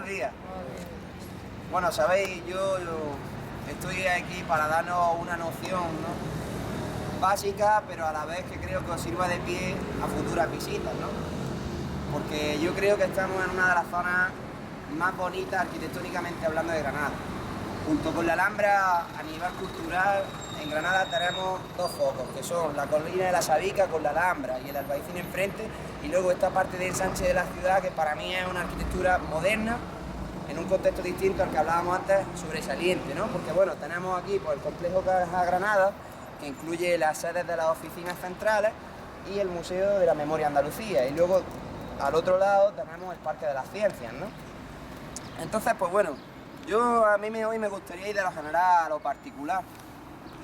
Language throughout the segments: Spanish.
Buenos días. Bueno, sabéis, yo estoy aquí para darnos una noción, ¿no?, básica, pero a la vez que creo que os sirva de pie a futuras visitas, ¿no? Porque yo creo que estamos en una de las zonas más bonitas arquitectónicamente hablando de Granada. Junto con la Alhambra, a nivel cultural, en Granada tenemos dos focos, que son la colina de la Sabica con la Alhambra y el Albaicín enfrente, y luego esta parte de ensanche de la ciudad, que para mí es una arquitectura moderna, en un contexto distinto al que hablábamos antes, sobresaliente, ¿no? Porque bueno, tenemos aquí pues, el complejo Caja Granada, que incluye las sedes de las oficinas centrales y el Museo de la Memoria Andalucía, y luego al otro lado tenemos el Parque de las Ciencias, ¿no? Entonces, pues bueno, hoy me gustaría ir de lo general a lo particular,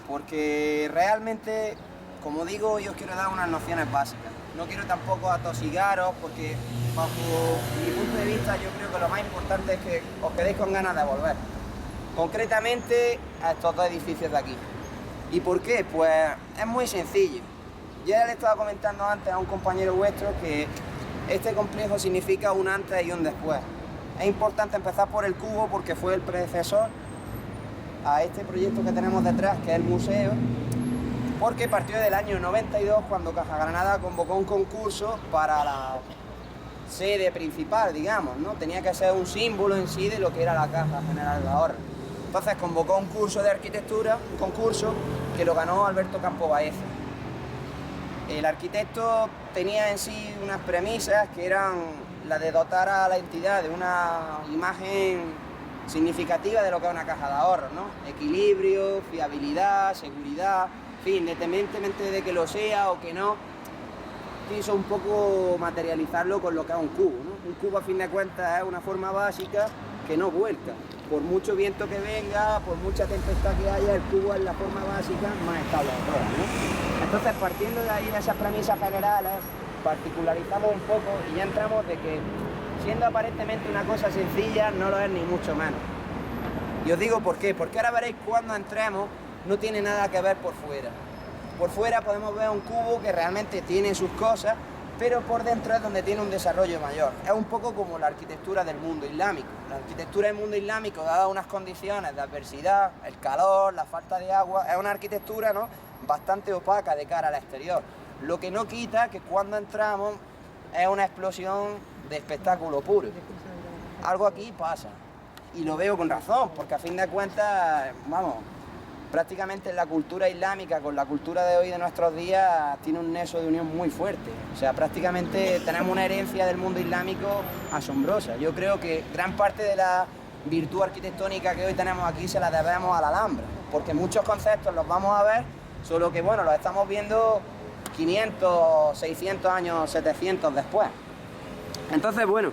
porque realmente, como digo, yo os quiero dar unas nociones básicas. No quiero tampoco atosigaros, porque bajo mi punto de vista yo creo que lo más importante es que os quedéis con ganas de volver. Concretamente a estos dos edificios de aquí. ¿Y por qué? Pues es muy sencillo. Ya le estaba comentando antes a un compañero vuestro que este complejo significa un antes y un después. Es importante empezar por el Cubo porque fue el predecesor a este proyecto que tenemos detrás, que es el museo, porque partió del año 92 cuando Caja Granada convocó un concurso para la sede principal, digamos, ¿no? Tenía que ser un símbolo en sí de lo que era la Caja General de Ahorro. Entonces convocó un curso de arquitectura, un concurso que lo ganó Alberto Campo Baeza. El arquitecto tenía en sí unas premisas que eran la de dotar a la entidad de una imagen significativa de lo que es una caja de ahorros, ¿no? Equilibrio, fiabilidad, seguridad, en fin, independientemente de que lo sea o que no, quiso un poco materializarlo con lo que es un cubo, ¿no? Un cubo a fin de cuentas es una forma básica que no vuelca. Por mucho viento que venga, por mucha tempestad que haya, el cubo es la forma básica más estable de todas, ¿no? Entonces, partiendo de ahí, de esas premisas generales, particularizamos un poco y ya entramos de que, siendo aparentemente una cosa sencilla, no lo es ni mucho menos. Y os digo por qué, porque ahora veréis cuando entremos, no tiene nada que ver por fuera. Por fuera podemos ver un cubo que realmente tiene sus cosas, pero por dentro es donde tiene un desarrollo mayor. Es un poco como la arquitectura del mundo islámico. La arquitectura del mundo islámico, dadas unas condiciones de adversidad, el calor, la falta de agua, es una arquitectura, ¿no?, bastante opaca de cara al exterior. Lo que no quita que cuando entramos es una explosión de espectáculo puro. Algo aquí pasa, y lo veo con razón, porque a fin de cuentas, vamos, prácticamente la cultura islámica con la cultura de hoy de nuestros días tiene un nexo de unión muy fuerte. O sea, prácticamente tenemos una herencia del mundo islámico asombrosa. Yo creo que gran parte de la virtud arquitectónica que hoy tenemos aquí se la debemos a la Alhambra, porque muchos conceptos los vamos a ver, solo que bueno, los estamos viendo 500, 600 años, 700 después. Entonces, bueno,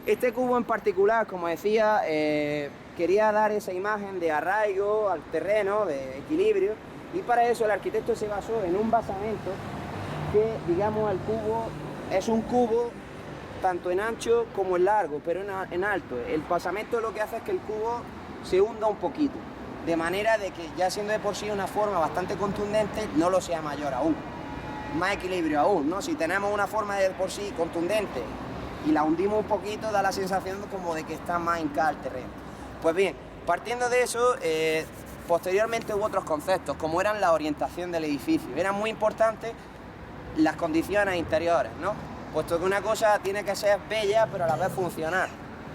este cubo en particular, como decía, quería dar esa imagen de arraigo al terreno, de equilibrio, y para eso el arquitecto se basó en un basamento que, digamos, el cubo es un cubo tanto en ancho como en largo, pero en alto. El basamento lo que hace es que el cubo se hunda un poquito, de manera de que, ya siendo de por sí una forma bastante contundente, no lo sea mayor aún, más equilibrio aún, ¿no? Si tenemos una forma de por sí contundente y la hundimos un poquito, da la sensación como de que está más hincada el terreno. Pues bien, partiendo de eso, posteriormente hubo otros conceptos, como eran la orientación del edificio. Eran muy importantes las condiciones interiores, ¿no? Puesto que una cosa tiene que ser bella, pero a la vez funcional.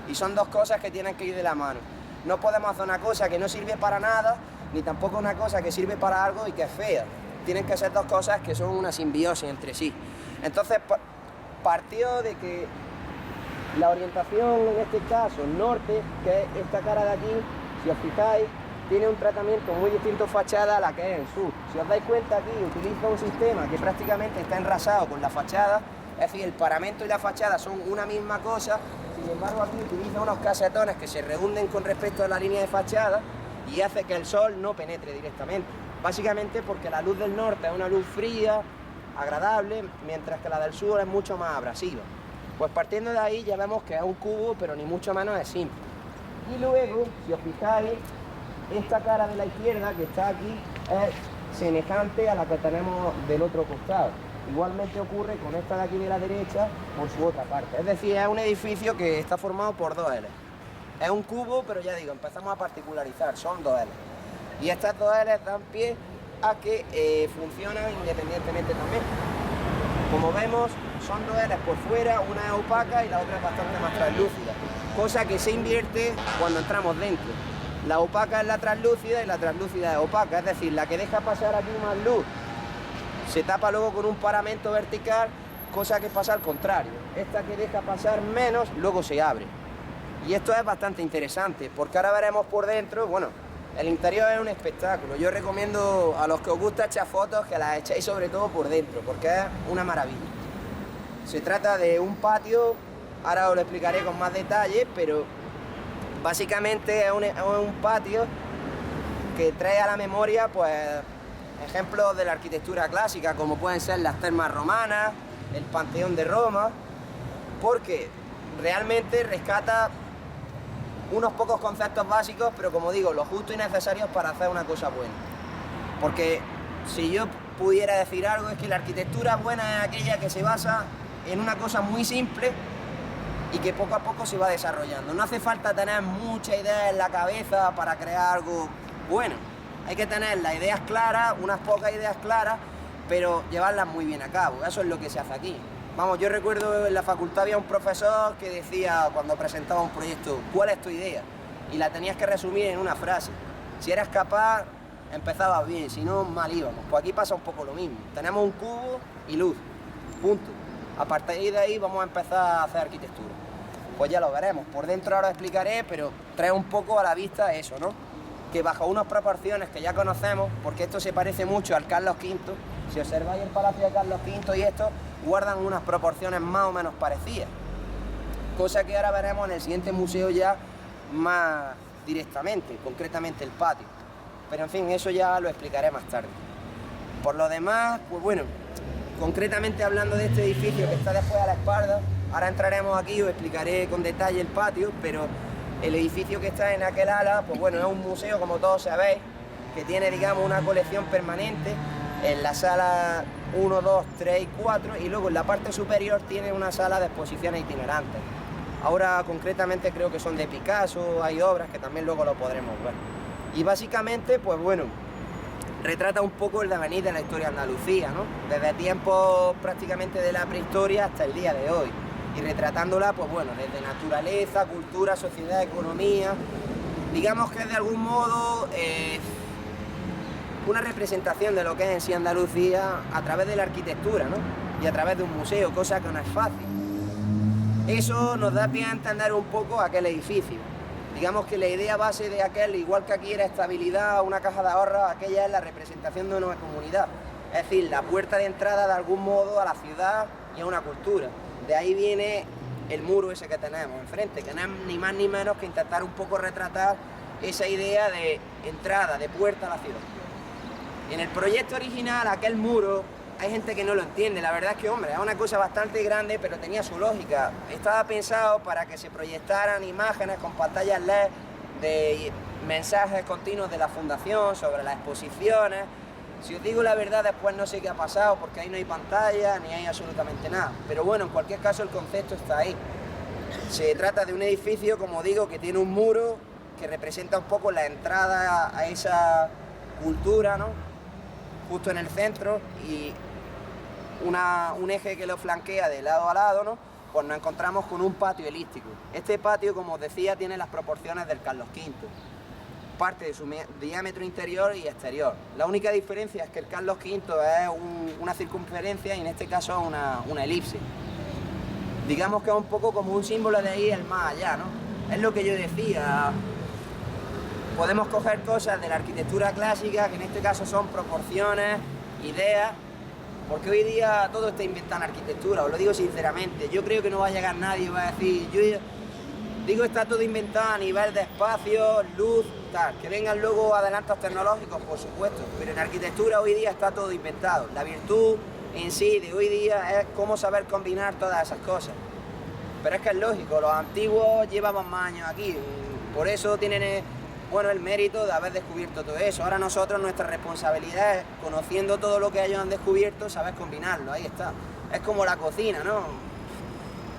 Y son dos cosas que tienen que ir de la mano. No podemos hacer una cosa que no sirve para nada, ni tampoco una cosa que sirve para algo y que es fea. Tienen que ser dos cosas que son una simbiosis entre sí. Entonces, partió de que la orientación, en este caso, norte, que es esta cara de aquí, si os fijáis, tiene un tratamiento muy distinto fachada a la que es el sur. Si os dais cuenta, aquí utiliza un sistema que prácticamente está enrasado con la fachada, es decir, el paramento y la fachada son una misma cosa. Sin embargo, aquí utiliza unos casetones que se rehunden con respecto a la línea de fachada y hace que el sol no penetre directamente. Básicamente porque la luz del norte es una luz fría, agradable, mientras que la del sur es mucho más abrasiva. Pues partiendo de ahí ya vemos que es un cubo, pero ni mucho menos es simple. Y luego, si os fijáis, esta cara de la izquierda que está aquí es semejante a la que tenemos del otro costado. Igualmente ocurre con esta de aquí de la derecha por su otra parte. Es decir, es un edificio que está formado por dos L. Es un cubo, pero ya digo, empezamos a particularizar, son dos L. Y estas dos L dan pie a que funcionan independientemente también. Como vemos, son dos L por fuera, una es opaca y la otra es bastante más translúcida, cosa que se invierte cuando entramos dentro. La opaca es la translúcida y la translúcida es opaca, es decir, la que deja pasar aquí más luz se tapa luego con un paramento vertical, cosa que pasa al contrario. Esta que deja pasar menos, luego se abre. Y esto es bastante interesante, porque ahora veremos por dentro, bueno, el interior es un espectáculo. Yo recomiendo a los que os gusta echar fotos que las echéis sobre todo por dentro, porque es una maravilla. Se trata de un patio, ahora os lo explicaré con más detalle, pero básicamente es un patio que trae a la memoria, pues, ejemplos de la arquitectura clásica, como pueden ser las termas romanas, el Panteón de Roma, porque realmente rescata unos pocos conceptos básicos, pero como digo, lo justo y necesarios para hacer una cosa buena. Porque si yo pudiera decir algo, es que la arquitectura buena es aquella que se basa en una cosa muy simple y que poco a poco se va desarrollando. No hace falta tener mucha idea en la cabeza para crear algo bueno. Hay que tener las ideas claras, unas pocas ideas claras, pero llevarlas muy bien a cabo. Eso es lo que se hace aquí. Vamos, yo recuerdo en la facultad había un profesor que decía cuando presentaba un proyecto, ¿cuál es tu idea? Y la tenías que resumir en una frase. Si eras capaz, empezabas bien, si no, mal íbamos. Pues aquí pasa un poco lo mismo. Tenemos un cubo y luz, punto. A partir de ahí vamos a empezar a hacer arquitectura. Pues ya lo veremos. Por dentro ahora explicaré, pero trae un poco a la vista eso, ¿no? Que bajo unas proporciones que ya conocemos, porque esto se parece mucho al Carlos V, si observáis el Palacio de Carlos V y esto, guardan unas proporciones más o menos parecidas. Cosa que ahora veremos en el siguiente museo ya más directamente, concretamente el patio. Pero en fin, eso ya lo explicaré más tarde. Por lo demás, pues bueno, concretamente hablando de este edificio que está después a la espalda, ahora entraremos aquí y os explicaré con detalle el patio, pero el edificio que está en aquel ala, pues bueno, es un museo, como todos sabéis, que tiene, digamos, una colección permanente en la sala 1, 2, 3 y 4, y luego en la parte superior tiene una sala de exposiciones itinerantes. Ahora concretamente creo que son de Picasso, hay obras que también luego lo podremos ver. Y básicamente, pues bueno, retrata un poco el devenir de la historia de Andalucía, ¿no? Desde tiempos prácticamente de la prehistoria hasta el día de hoy. Y retratándola, pues bueno, desde naturaleza, cultura, sociedad, economía. Digamos que es de algún modo una representación de lo que es en sí Andalucía a través de la arquitectura, ¿no? Y a través de un museo, cosa que no es fácil. Eso nos da pie a entender un poco aquel edificio. Digamos que la idea base de aquel, igual que aquí era estabilidad, una caja de ahorros, aquella es la representación de una comunidad. Es decir, la puerta de entrada de algún modo a la ciudad y a una cultura. De ahí viene el muro ese que tenemos enfrente, que no es ni más ni menos que intentar un poco retratar esa idea de entrada, de puerta a la ciudad. En el proyecto original, aquel muro, hay gente que no lo entiende. La verdad es que, hombre, es una cosa bastante grande, pero tenía su lógica. Estaba pensado para que se proyectaran imágenes con pantallas LED de mensajes continuos de la fundación sobre las exposiciones. Si os digo la verdad, después no sé qué ha pasado, porque ahí no hay pantalla, ni hay absolutamente nada. Pero bueno, en cualquier caso el concepto está ahí. Se trata de un edificio, como digo, que tiene un muro que representa un poco la entrada a esa cultura, ¿no? Justo en el centro, y un eje que lo flanquea de lado a lado, ¿no? Pues nos encontramos con un patio elíptico. Este patio, como os decía, tiene las proporciones del Carlos V. Parte de su diámetro interior y exterior. La única diferencia es que el Carlos V es una circunferencia y en este caso una elipse. Digamos que es un poco como un símbolo de ahí el más allá, ¿no? Es lo que yo decía. Podemos coger cosas de la arquitectura clásica, que en este caso son proporciones, ideas, porque hoy día todo está inventado en arquitectura, os lo digo sinceramente. Yo creo que no va a llegar nadie y va a decir, yo digo, está todo inventado a nivel de espacio, luz, tal. Que vengan luego adelantos tecnológicos, por supuesto, pero en arquitectura hoy día está todo inventado. La virtud en sí de hoy día es cómo saber combinar todas esas cosas. Pero es que es lógico, los antiguos llevaban más años aquí, por eso tienen bueno, el mérito de haber descubierto todo eso. Ahora nosotros, nuestra responsabilidad es, conociendo todo lo que ellos han descubierto, saber combinarlo, ahí está. Es como la cocina, ¿no?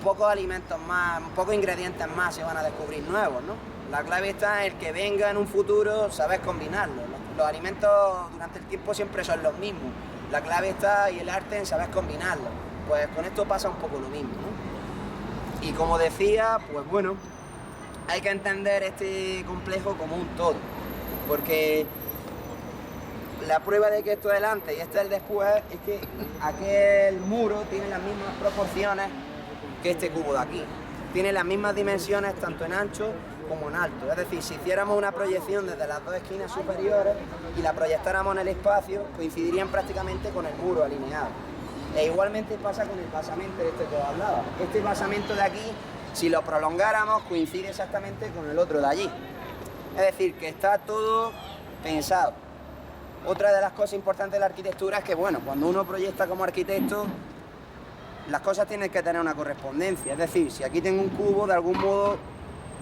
Pocos alimentos más, pocos ingredientes más se van a descubrir nuevos, ¿no? La clave está en el que venga en un futuro, saber combinarlo. Los alimentos durante el tiempo siempre son los mismos. La clave está y el arte en saber combinarlo. Pues con esto pasa un poco lo mismo, ¿no? Y como decía, pues bueno, hay que entender este complejo como un todo, porque la prueba de que esto es el antes y este es el después es que aquel muro tiene las mismas proporciones que este cubo de aquí. Tiene las mismas dimensiones tanto en ancho como en alto. Es decir, si hiciéramos una proyección desde las dos esquinas superiores y la proyectáramos en el espacio, coincidirían prácticamente con el muro alineado. E igualmente pasa con el basamento de este que os hablaba. Este basamento de aquí, si lo prolongáramos, coincide exactamente con el otro de allí. Es decir, que está todo pensado. Otra de las cosas importantes de la arquitectura es que, bueno, cuando uno proyecta como arquitecto, las cosas tienen que tener una correspondencia. Es decir, si aquí tengo un cubo, de algún modo,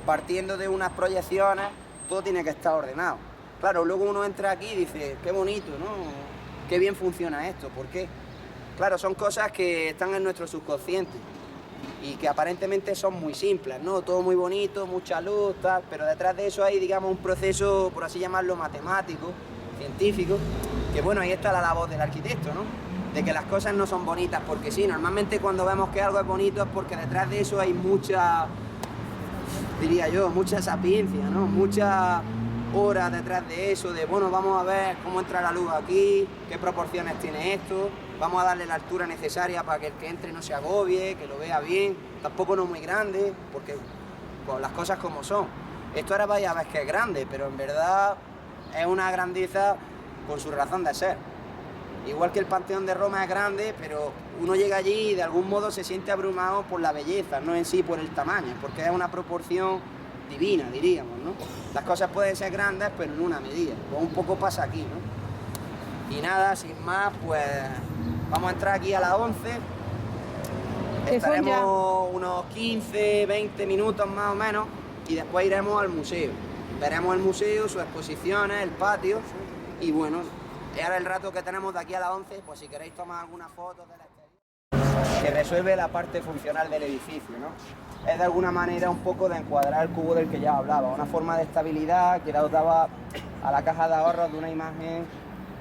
partiendo de unas proyecciones, todo tiene que estar ordenado. Claro, luego uno entra aquí y dice, qué bonito, ¿no? Qué bien funciona esto, ¿por qué? Claro, son cosas que están en nuestro subconsciente y que aparentemente son muy simples, ¿no? Todo muy bonito, mucha luz, tal, pero detrás de eso hay, digamos, un proceso, por así llamarlo, matemático, científico, que bueno, ahí está la labor del arquitecto, ¿no? De que las cosas no son bonitas porque sí, normalmente cuando vemos que algo es bonito es porque detrás de eso hay mucha, diría yo, mucha sapiencia, ¿no? Muchas horas detrás de eso, de bueno, vamos a ver cómo entra la luz aquí, qué proporciones tiene esto, vamos a darle la altura necesaria para que el que entre no se agobie, que lo vea bien, tampoco no muy grande, porque pues, las cosas como son. Esto ahora vaya a ver que es grande, pero en verdad es una grandeza con su razón de ser. Igual que el Panteón de Roma es grande, pero uno llega allí y de algún modo se siente abrumado por la belleza, no en sí por el tamaño, porque es una proporción divina, diríamos, ¿no? Las cosas pueden ser grandes, pero en una medida. Pues un poco pasa aquí, ¿no? Y nada, sin más, pues vamos a entrar aquí a las 11. Estaremos unos 15, 20 minutos más o menos y después iremos al museo. Veremos el museo, sus exposiciones, el patio y bueno, ahora el rato que tenemos de aquí a las 11, pues si queréis tomar algunas fotos del exterior, que resuelve la parte funcional del edificio, ¿no? Es de alguna manera un poco de encuadrar el cubo del que ya hablaba, una forma de estabilidad que daba a la caja de ahorros de una imagen,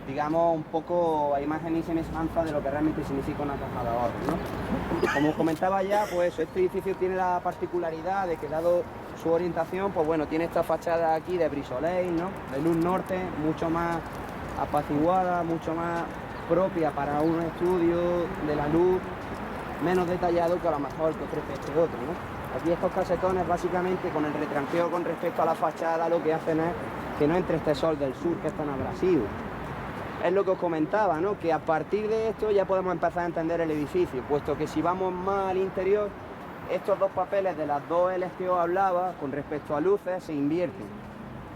digamos, un poco a imagen y semejanza de lo que realmente significa una caja de ahorros, ¿no? Como os comentaba ya, pues este edificio tiene la particularidad de que dado su orientación, pues bueno, tiene esta fachada aquí de brisoleil, ¿no? De luz norte, mucho más apaciguada, mucho más propia para un estudio de la luz, menos detallado que a lo mejor que ofrece este otro, ¿no? Aquí estos casetones básicamente con el retranqueo con respecto a la fachada lo que hacen es que no entre este sol del sur que es tan abrasivo. Es lo que os comentaba, ¿no? Que a partir de esto ya podemos empezar a entender el edificio, puesto que si vamos más al interior, estos dos papeles de las dos L's que os hablaba con respecto a luces se invierten.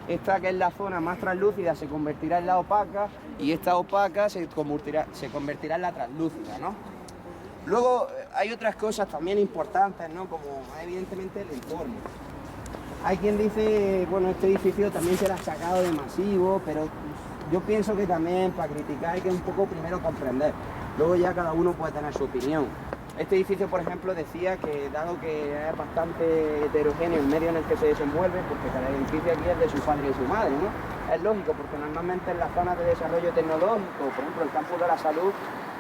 Esta que es la zona más translúcida se convertirá en la opaca y esta opaca se convertirá en la translúcida, ¿no? Luego hay otras cosas también importantes, ¿no? Como evidentemente el entorno. Hay quien dice, bueno, este edificio también se lo ha sacado de masivo, pero yo pienso que también para criticar hay que un poco primero comprender. Luego ya cada uno puede tener su opinión. Este edificio, por ejemplo, decía que dado que es bastante heterogéneo el medio en el que se desenvuelve, porque cada edificio aquí es de su padre y su madre, ¿no? Es lógico, porque normalmente en las zonas de desarrollo tecnológico, por ejemplo, el campo de la salud,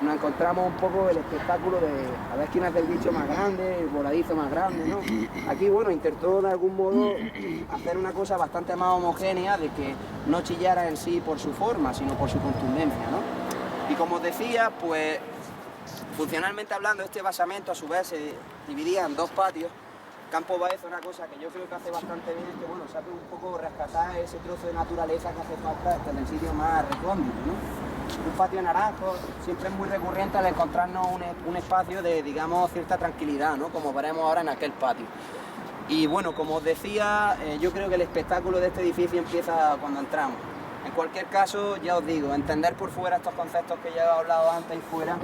nos encontramos un poco el espectáculo de a ver quién es el bicho más grande, el voladizo más grande, ¿no? Aquí, bueno, intentó de algún modo hacer una cosa bastante más homogénea, de que no chillara en sí por su forma, sino por su contundencia, ¿no? Y como os decía, pues funcionalmente hablando, este basamento a su vez se dividía en dos patios. Campo Baeza, una cosa que yo creo que hace bastante bien es que, bueno, sabe un poco rescatar ese trozo de naturaleza que hace falta desde el sitio más recóndito, ¿no? Un patio naranjo, siempre es muy recurrente al encontrarnos un espacio de, digamos, cierta tranquilidad, ¿no? Como veremos ahora en aquel patio. Y bueno, como os decía, yo creo que el espectáculo de este edificio empieza cuando entramos. En cualquier caso, ya os digo, entender por fuera estos conceptos que ya he hablado antes y fuera,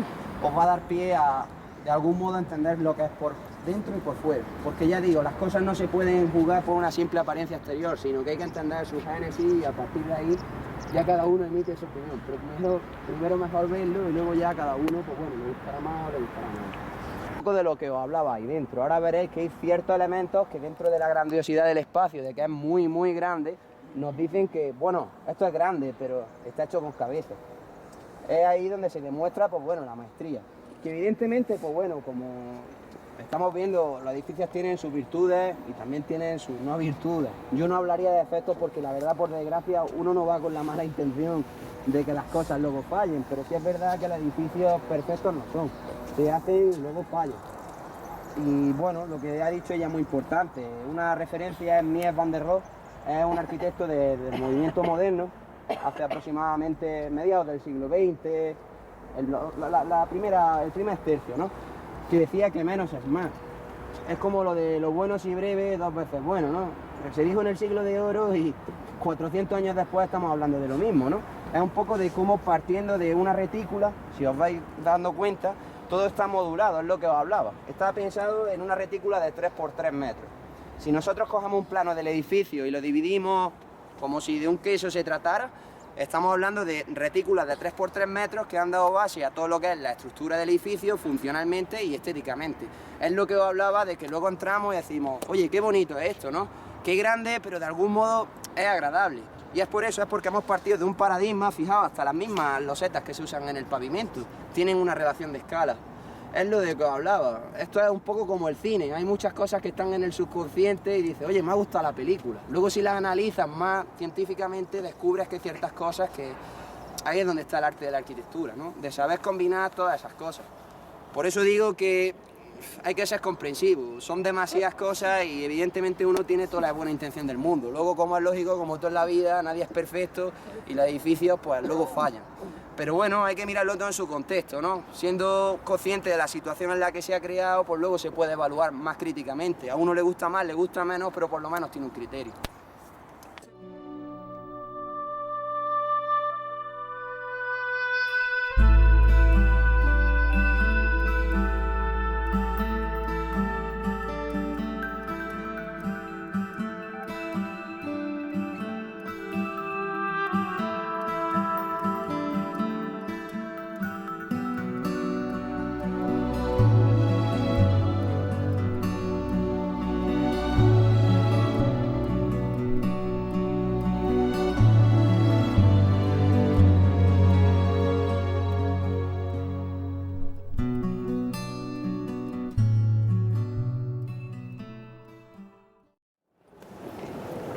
os va a dar pie a, de algún modo, entender lo que es por dentro y por fuera, porque ya digo, las cosas no se pueden juzgar por una simple apariencia exterior, sino que hay que entender su génesis y a partir de ahí ya cada uno emite su opinión, pero primero mejor verlo y luego ya cada uno, pues bueno, le gustará más o le gustará menos. Un poco de lo que os hablaba ahí dentro, ahora veréis que hay ciertos elementos que dentro de la grandiosidad del espacio, de que es muy muy grande, nos dicen que, bueno, esto es grande, pero está hecho con cabeza. Es ahí donde se demuestra, pues bueno, la maestría. Que evidentemente, pues bueno, como estamos viendo, los edificios tienen sus virtudes y también tienen sus no virtudes. Yo no hablaría de defectos porque la verdad, por desgracia, uno no va con la mala intención de que las cosas luego fallen, pero sí es verdad que los edificios perfectos no son. Se hacen y luego fallan. Y bueno, lo que ha dicho ella es muy importante. Una referencia es Mies van der Rohe, es un arquitecto del movimiento moderno, hace aproximadamente mediados del siglo XX, el primer tercio, ¿no? Que decía que menos es más. Es como lo de lo bueno si breve, dos veces bueno, ¿no? Se dijo en el siglo de oro y 400 años después estamos hablando de lo mismo, ¿no? Es un poco de cómo partiendo de una retícula, si os vais dando cuenta, todo está modulado, es lo que os hablaba. Está pensado en una retícula de 3 por 3 metros. Si nosotros cogemos un plano del edificio y lo dividimos como si de un queso se tratara, estamos hablando de retículas de 3 por 3 metros que han dado base a todo lo que es la estructura del edificio funcionalmente y estéticamente. Es lo que os hablaba de que luego entramos y decimos, oye, qué bonito es esto, ¿no? Qué grande, pero de algún modo es agradable. Y es por eso, es porque hemos partido de un paradigma, fijaos, hasta las mismas losetas que se usan en el pavimento tienen una relación de escala. Es lo de que os hablaba. Esto es un poco como el cine. Hay muchas cosas que están en el subconsciente y dices, oye, me ha gustado la película. Luego si las analizas más científicamente descubres que hay ciertas cosas que ahí es donde está el arte de la arquitectura, ¿no? De saber combinar todas esas cosas. Por eso digo que hay que ser comprensivo. Son demasiadas cosas y evidentemente uno tiene toda la buena intención del mundo. Luego, como es lógico, como todo en la vida, nadie es perfecto y los edificios pues luego fallan. Pero bueno, hay que mirarlo todo en su contexto, ¿no? Siendo consciente de la situación en la que se ha creado, pues luego se puede evaluar más críticamente. A uno le gusta más, le gusta menos, pero por lo menos tiene un criterio.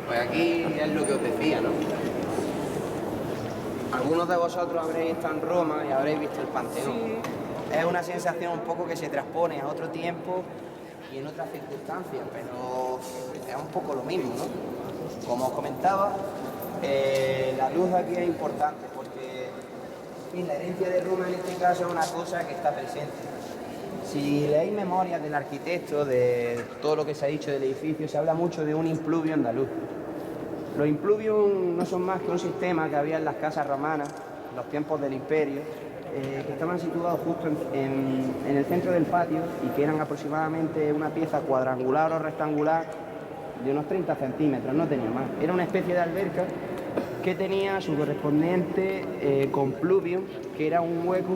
Pues aquí es lo que os decía, ¿no? Algunos de vosotros habréis estado en Roma y habréis visto el Panteón. Sí. Es una sensación un poco que se transpone a otro tiempo y en otras circunstancias, pero es un poco lo mismo, ¿no? Como os comentaba, la luz aquí es importante porque, en fin, la herencia de Roma en este caso es una cosa que está presente. Si leéis memorias del arquitecto, de todo lo que se ha dicho del edificio, se habla mucho de un impluvio andaluz. Los impluvium no son más que un sistema que había en las casas romanas, en los tiempos del imperio, que estaban situados justo en el centro del patio y que eran aproximadamente una pieza cuadrangular o rectangular de unos 30 centímetros, no tenía más. Era una especie de alberca que tenía su correspondiente compluvium, que era un hueco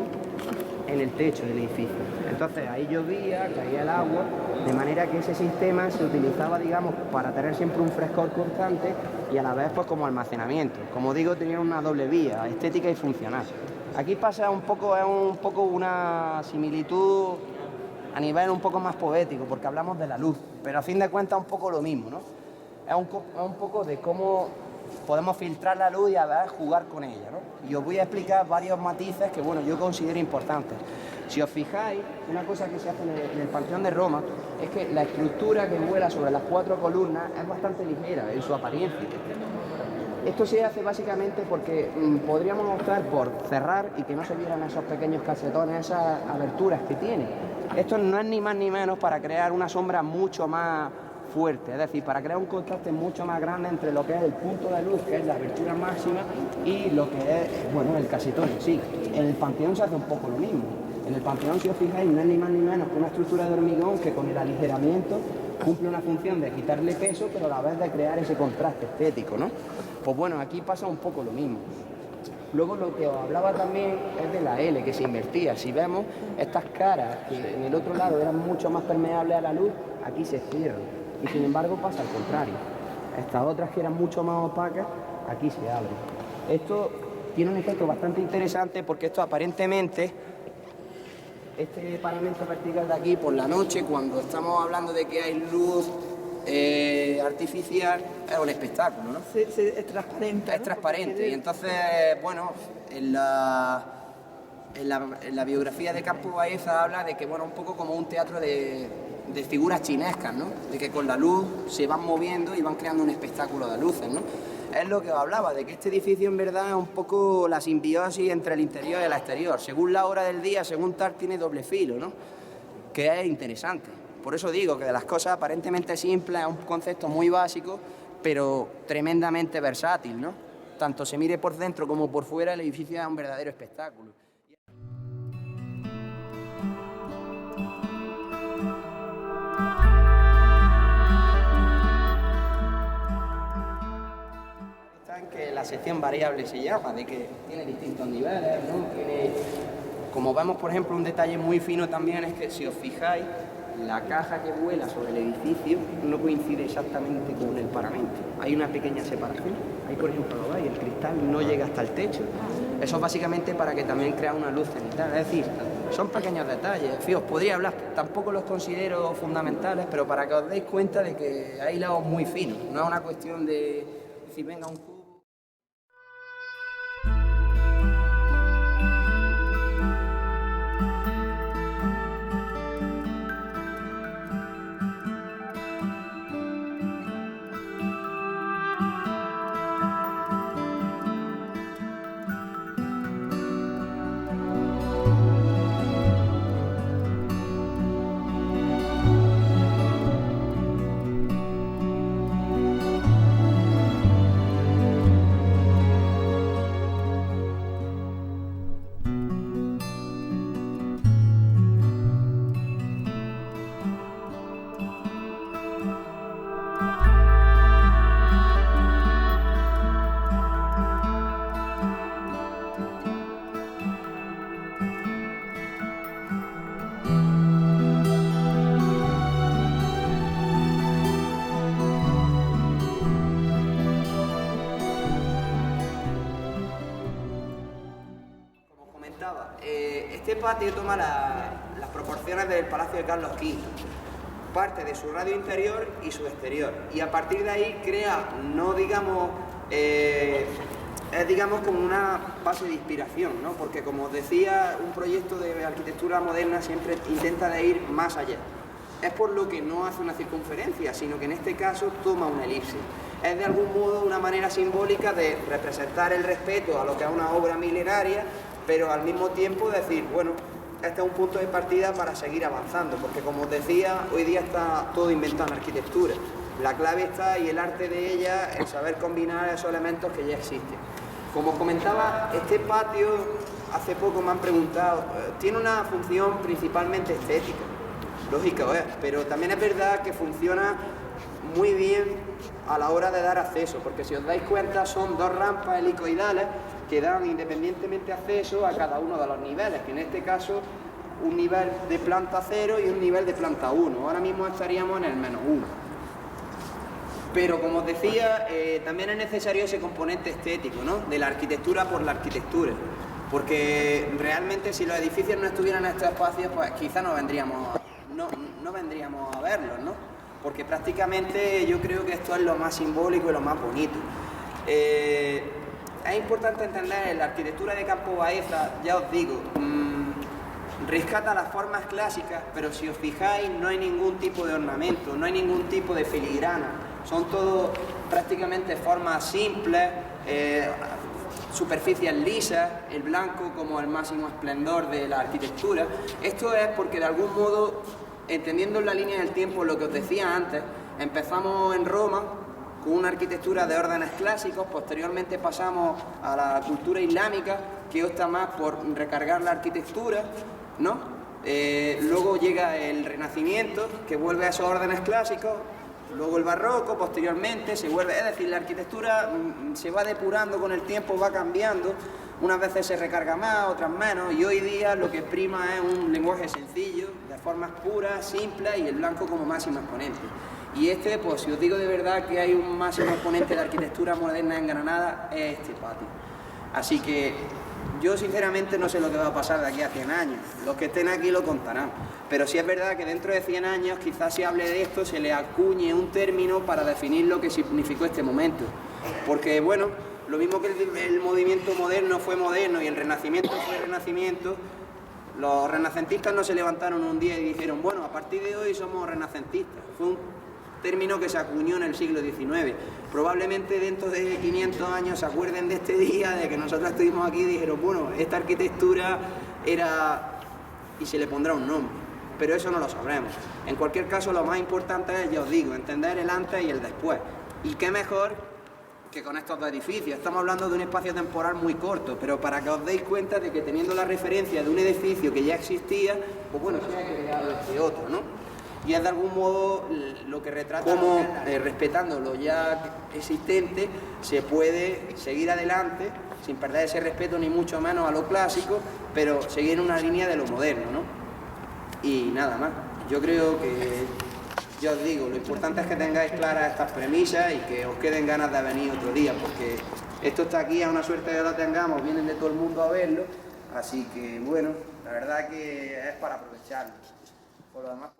en el techo del edificio. Entonces ahí llovía, caía el agua, de manera que ese sistema se utilizaba, digamos, para tener siempre un frescor constante y a la vez pues como almacenamiento. Como digo, tenía una doble vía, estética y funcional. Aquí pasa un poco, es un poco una similitud a nivel un poco más poético, porque hablamos de la luz, pero a fin de cuentas un poco lo mismo, ¿no? Es un poco de cómo podemos filtrar la luz y a ver jugar con ella, ¿no? Y os voy a explicar varios matices que, bueno, yo considero importantes. Si os fijáis, una cosa que se hace en el Panteón de Roma es que la estructura que vuela sobre las 4 columnas es bastante ligera en su apariencia. Esto se hace básicamente porque podríamos optar por cerrar y que no se vieran esos pequeños casetones, esas aberturas que tiene. Esto no es ni más ni menos para crear una sombra mucho más fuerte, es decir, para crear un contraste mucho más grande entre lo que es el punto de luz, que es la abertura máxima, y lo que es, bueno, el casetón en sí. En el Panteón se hace un poco lo mismo. En el Panteón, si os fijáis, no es ni más ni menos que una estructura de hormigón que con el aligeramiento cumple una función de quitarle peso, pero a la vez de crear ese contraste estético, ¿no? Pues bueno, aquí pasa un poco lo mismo. Luego lo que os hablaba también es de la L, que se invertía. Si vemos estas caras que en el otro lado eran mucho más permeables a la luz, aquí se cierran. Y sin embargo pasa al contrario. Estas otras que eran mucho más opacas, aquí se abren. Esto tiene un efecto bastante interesante porque esto aparentemente, este paramento vertical de aquí por la noche, cuando estamos hablando de que hay luz artificial, es un espectáculo, ¿no? Es transparente. Es transparente y entonces, bueno, en la biografía de Campo Baeza habla de que, bueno, un poco como un teatro de figuras chinescas, ¿no? De que con la luz se van moviendo y van creando un espectáculo de luces, ¿no? Es lo que os hablaba, de que este edificio en verdad es un poco la simbiosis entre el interior y el exterior. Según la hora del día, según tal, tiene doble filo, ¿no? Que es interesante. Por eso digo que de las cosas aparentemente simples es un concepto muy básico, pero tremendamente versátil, ¿no? Tanto se mire por dentro como por fuera, el edificio es un verdadero espectáculo. Que la sección variable se llama, de que tiene distintos niveles, ¿no? Como vemos, por ejemplo, un detalle muy fino también es que si os fijáis, la caja que vuela sobre el edificio no coincide exactamente con el paramento. Hay una pequeña separación. Ahí, por ejemplo, lo veis, el cristal no llega hasta el techo. Eso es básicamente para que también crea una luz cenital. Es decir, son pequeños detalles. Os podría hablar, tampoco los considero fundamentales, pero para que os deis cuenta de que hay lados muy finos. No es una cuestión de decir, venga, un cubo. Este patio toma las proporciones del Palacio de Carlos V, parte de su radio interior y su exterior, y a partir de ahí crea, no digamos, es digamos como una base de inspiración, ¿no? Porque como os decía, un proyecto de arquitectura moderna siempre intenta de ir más allá. Es por lo que no hace una circunferencia, sino que en este caso toma una elipse. Es de algún modo una manera simbólica de representar el respeto a lo que es una obra milenaria, pero al mismo tiempo decir, bueno, este es un punto de partida para seguir avanzando, porque como os decía, hoy día está todo inventado en arquitectura. La clave está, y el arte de ella, en saber combinar esos elementos que ya existen. Como os comentaba, este patio, hace poco me han preguntado, tiene una función principalmente estética, lógico es, pero también es verdad que funciona muy bien a la hora de dar acceso, porque si os dais cuenta son dos rampas helicoidales que dan independientemente acceso a cada uno de los niveles, que en este caso un nivel de planta 0 y un nivel de planta 1. Ahora mismo estaríamos en el -1. Pero como os decía, también es necesario ese componente estético, ¿no? De la arquitectura por la arquitectura, porque realmente si los edificios no estuvieran en estos espacios, pues quizá no vendríamos a verlos, ¿no? Porque prácticamente yo creo que esto es lo más simbólico y lo más bonito. Es importante entender la arquitectura de Campo Baeza, ya os digo, rescata las formas clásicas, pero si os fijáis no hay ningún tipo de ornamento, no hay ningún tipo de filigrana, son todo prácticamente formas simples, superficies lisas, el blanco como el máximo esplendor de la arquitectura. Esto es porque de algún modo, entendiendo la línea del tiempo, lo que os decía antes, empezamos en Roma con una arquitectura de órdenes clásicos, posteriormente pasamos a la cultura islámica, que opta más por recargar la arquitectura, ¿no? Luego llega el Renacimiento, que vuelve a esos órdenes clásicos, luego el Barroco, posteriormente se vuelve, es decir, la arquitectura se va depurando con el tiempo, va cambiando, unas veces se recarga más, otras menos, y hoy día lo que prima es un lenguaje sencillo, de formas puras, simples, y el blanco como máximo exponente. Y pues si os digo de verdad que hay un máximo exponente de arquitectura moderna en Granada, es este patio. Así que yo sinceramente no sé lo que va a pasar de aquí a 100 años, los que estén aquí lo contarán, pero sí es verdad que dentro de 100 años quizás se hable de esto, se le acuñe un término para definir lo que significó este momento, porque bueno, lo mismo que el movimiento moderno fue moderno y el Renacimiento fue renacimiento, los renacentistas no se levantaron un día y dijeron, bueno, a partir de hoy somos renacentistas, fue un término que se acuñó en el siglo XIX. Probablemente dentro de 500 años se acuerden de este día, de que nosotros estuvimos aquí y dijeron, bueno, esta arquitectura era... y se le pondrá un nombre, pero eso no lo sabremos. En cualquier caso, lo más importante es, ya os digo, entender el antes y el después. Y qué mejor que con estos dos edificios. Estamos hablando de un espacio temporal muy corto, pero para que os deis cuenta de que teniendo la referencia de un edificio que ya existía, pues bueno, se ha creado este otro, ¿no? Y es de algún modo lo que retrata cómo, respetando lo ya existente, se puede seguir adelante sin perder ese respeto ni mucho menos a lo clásico, pero seguir en una línea de lo moderno, ¿no? Y nada más. Yo creo que, ya os digo, lo importante es que tengáis claras estas premisas y que os queden ganas de venir otro día, porque esto está aquí, a una suerte que lo tengamos, vienen de todo el mundo a verlo, así que bueno, la verdad que es para aprovecharlo. Por lo demás,